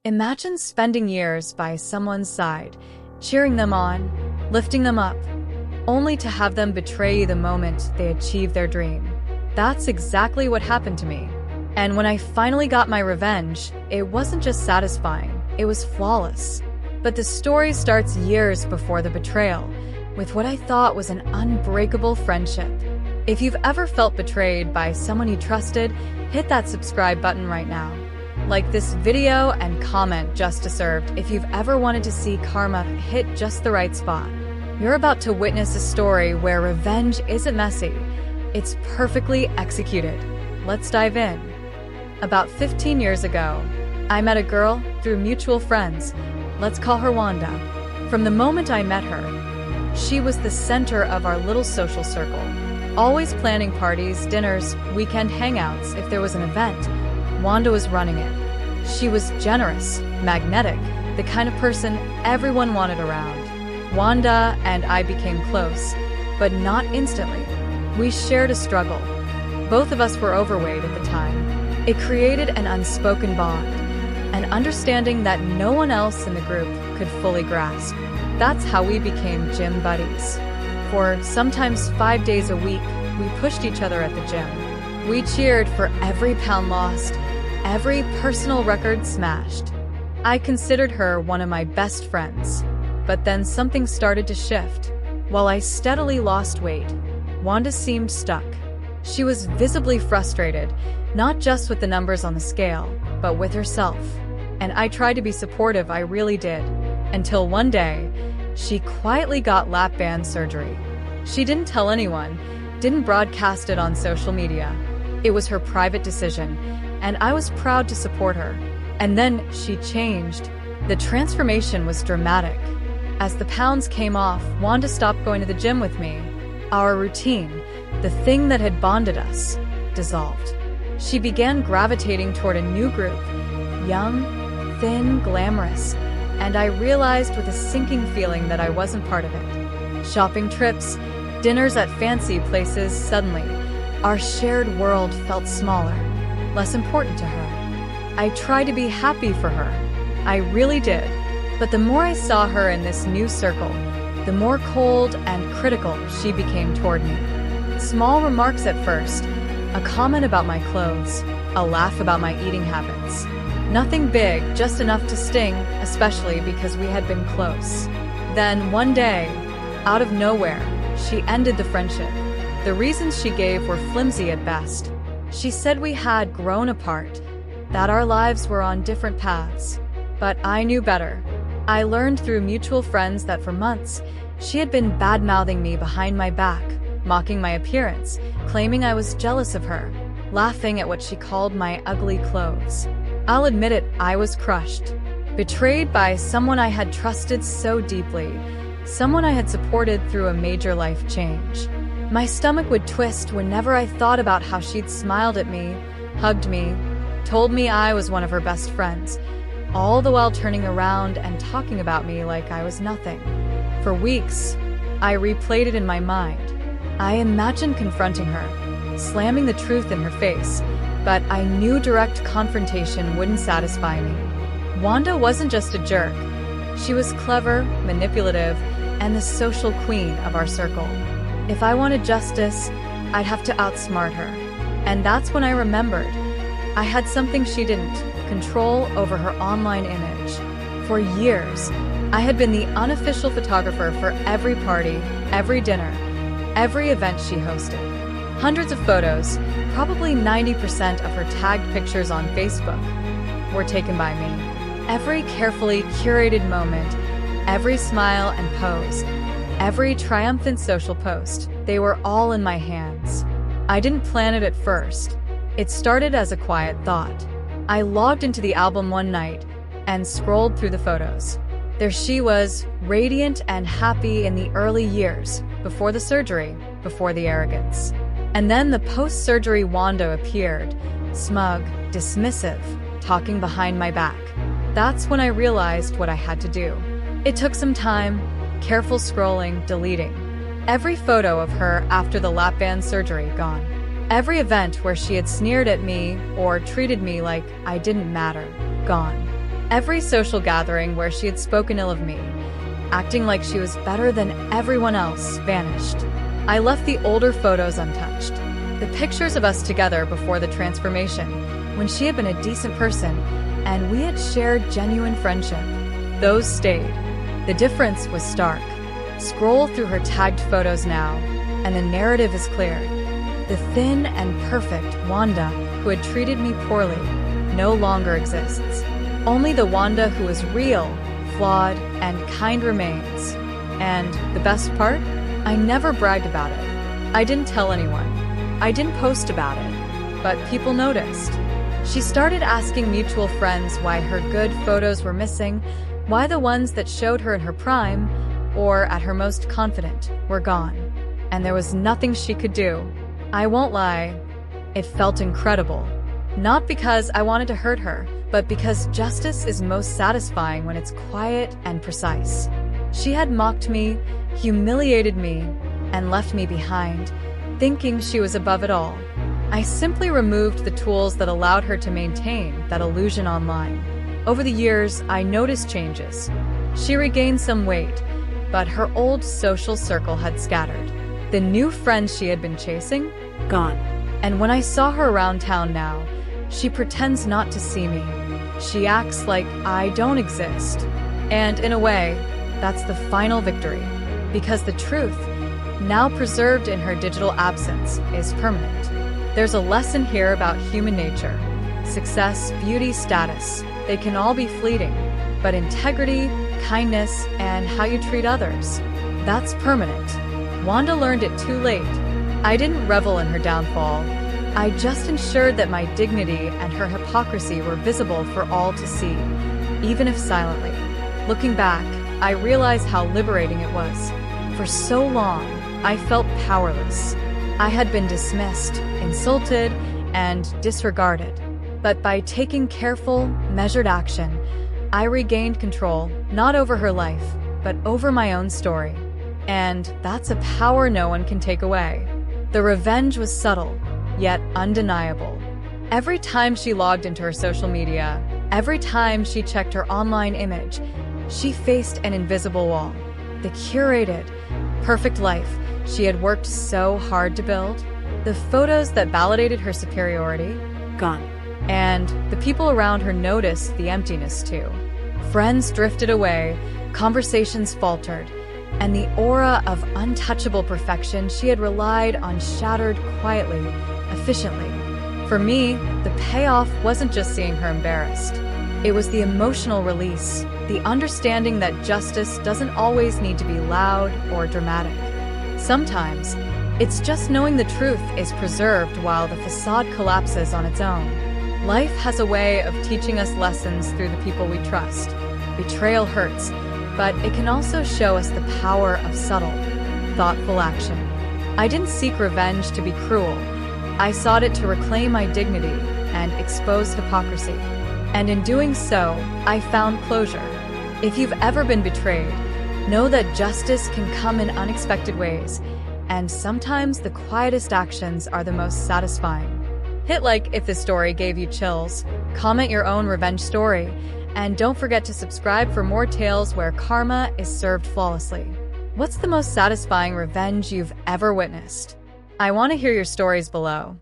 Imagine spending years by someone's side, cheering them on, lifting them up, only to have them betray you the moment they achieve their dream. That's exactly what happened to me. And when I finally got my revenge, it wasn't just satisfying, it was flawless. But the story starts years before the betrayal, with what I thought was an unbreakable friendship. If you've ever felt betrayed by someone you trusted, hit that subscribe button right now. Like this video and comment just deserved. If you've ever wanted to see karma hit just the right spot. You're about to witness a story where revenge isn't messy, it's perfectly executed. Let's dive in. About 15 years ago, I met a girl through mutual friends. Let's call her Wanda. From the moment I met her, she was the center of our little social circle. Always planning parties, dinners, weekend hangouts. If there was an event, Wanda was running it. She was generous, magnetic, the kind of person everyone wanted around. Wanda and I became close, but not instantly. We shared a struggle. Both of us were overweight at the time. It created an unspoken bond, an understanding that no one else in the group could fully grasp. That's how we became gym buddies. For sometimes 5 days a week, we pushed each other at the gym. We cheered for every pound lost, every personal record smashed. I considered her one of my best friends. But then something started to shift. While I steadily lost weight, Wanda seemed stuck. She was visibly frustrated, not just with the numbers on the scale, but with herself. And I tried to be supportive, I really did. Until one day, she quietly got lap band surgery. She didn't tell anyone, didn't broadcast it on social media. It was her private decision, and I was proud to support her. And then she changed. The transformation was dramatic. As the pounds came off, Wanda stopped going to the gym with me. Our routine, the thing that had bonded us, dissolved. She began gravitating toward a new group, young, thin, glamorous, and I realized with a sinking feeling that I wasn't part of it. Shopping trips, dinners at fancy places, suddenly, our shared world felt smaller, less important to her. I tried to be happy for her. I really did. But the more I saw her in this new circle, the more cold and critical she became toward me. Small remarks at first, a comment about my clothes, a laugh about my eating habits. Nothing big, just enough to sting, especially because we had been close. Then one day, out of nowhere, she ended the friendship. The reasons she gave were flimsy at best. She said we had grown apart, that our lives were on different paths. But I knew better. I learned through mutual friends that for months, she had been bad-mouthing me behind my back, mocking my appearance, claiming I was jealous of her, laughing at what she called my ugly clothes. I'll admit it, I was crushed. Betrayed by someone I had trusted so deeply, someone I had supported through a major life change. My stomach would twist whenever I thought about how she'd smiled at me, hugged me, told me I was one of her best friends, all the while turning around and talking about me like I was nothing. For weeks, I replayed it in my mind. I imagined confronting her, slamming the truth in her face, but I knew direct confrontation wouldn't satisfy me. Wanda wasn't just a jerk. She was clever, manipulative, and the social queen of our circle. If I wanted justice, I'd have to outsmart her. And that's when I remembered. I had something she didn't, control over her online image. For years, I had been the unofficial photographer for every party, every dinner, every event she hosted. Hundreds of photos, probably 90% of her tagged pictures on Facebook, were taken by me. Every carefully curated moment, every smile and pose, every triumphant social post, they were all in my hands. I didn't plan it at first. It started as a quiet thought. I logged into the album one night and scrolled through the photos. There she was, radiant and happy in the early years, before the surgery, before the arrogance. And then the post-surgery Wanda appeared, smug, dismissive, talking behind my back. That's when I realized what I had to do. It took some time, careful scrolling, deleting. Every photo of her after the lap band surgery gone. Every event where she had sneered at me or treated me like I didn't matter, gone. Every social gathering where she had spoken ill of me, acting like she was better than everyone else, vanished. I left the older photos untouched. The pictures of us together before the transformation, when she had been a decent person and we had shared genuine friendship, those stayed. The difference was stark. Scroll through her tagged photos now, and the narrative is clear. The thin and perfect Wanda, who had treated me poorly, no longer exists. Only the Wanda who is real, flawed, and kind remains. And the best part? I never bragged about it. I didn't tell anyone. I didn't post about it. But people noticed. She started asking mutual friends why her good photos were missing, why the ones that showed her in her prime, or at her most confident, were gone. And there was nothing she could do. I won't lie, it felt incredible. Not because I wanted to hurt her, but because justice is most satisfying when it's quiet and precise. She had mocked me, humiliated me, and left me behind, thinking she was above it all. I simply removed the tools that allowed her to maintain that illusion online. Over the years, I noticed changes. She regained some weight, but her old social circle had scattered. The new friends she had been chasing? Gone. And when I saw her around town now, she pretends not to see me. She acts like I don't exist. And in a way, that's the final victory. Because the truth, now preserved in her digital absence, is permanent. There's a lesson here about human nature. Success, beauty, status, they can all be fleeting. But integrity, kindness, and how you treat others, that's permanent. Wanda learned it too late. I didn't revel in her downfall. I just ensured that my dignity and her hypocrisy were visible for all to see, even if silently. Looking back, I realize how liberating it was. For so long, I felt powerless. I had been dismissed, insulted, and disregarded. But by taking careful, measured action, I regained control, not over her life, but over my own story. And that's a power no one can take away. The revenge was subtle, yet undeniable. Every time she logged into her social media, every time she checked her online image, she faced an invisible wall. The curated, perfect life she had worked so hard to build, the photos that validated her superiority, gone. And the people around her noticed the emptiness too. Friends drifted away, conversations faltered, and the aura of untouchable perfection she had relied on shattered quietly, efficiently. For me, the payoff wasn't just seeing her embarrassed. It was the emotional release, the understanding that justice doesn't always need to be loud or dramatic. Sometimes, it's just knowing the truth is preserved while the facade collapses on its own. Life has a way of teaching us lessons through the people we trust. Betrayal hurts, but it can also show us the power of subtle, thoughtful action. I didn't seek revenge to be cruel. I sought it to reclaim my dignity and expose hypocrisy. And in doing so, I found closure. If you've ever been betrayed, know that justice can come in unexpected ways, and sometimes the quietest actions are the most satisfying. Hit like if this story gave you chills, comment your own revenge story, and don't forget to subscribe for more tales where karma is served flawlessly. What's the most satisfying revenge you've ever witnessed? I want to hear your stories below.